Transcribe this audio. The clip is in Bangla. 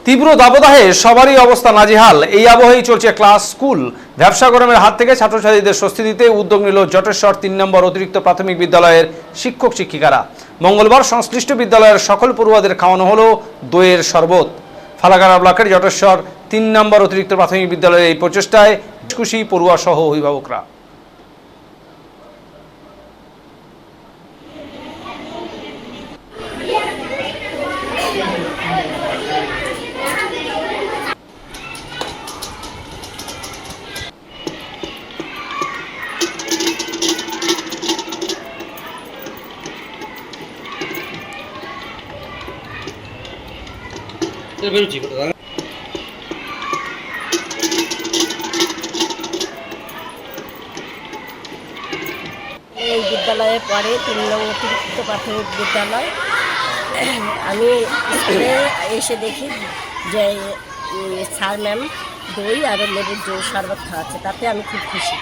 তীব্র দাবদাহে সবারই অবস্থা নাজেহাল। এই আবহেই চলছে ক্লাস স্কুল। ব্যবসা গরমের হাত থেকে ছাত্রছাত্রীদের স্বস্তি দিতে উদ্যোগ নিল জটেশ্বর ৩ নম্বর অতিরিক্ত প্রাথমিক বিদ্যালয়ের শিক্ষক শিক্ষিকারা। মঙ্গলবার সংশ্লিষ্ট বিদ্যালয়ের সকল পড়ুয়াদের খাওয়ানো হলো দইয়ের শরবত। ফালাকাটা ব্লকের জটেশ্বর ৩ নম্বর অতিরিক্ত প্রাথমিক বিদ্যালয়ের এই প্রচেষ্টায় খুশি পড়ুয়া সহ অভিভাবকরা। এই বিদ্যালয়ে পড়ে ৩ নং অতিরিক্ত প্রাথমিক বিদ্যালয়। আমি স্কুলে এসে দেখি যে স্যার ম্যাম দই আর লেবুর শরবত খাওয়াচ্ছে, তাতে আমি খুব খুশি।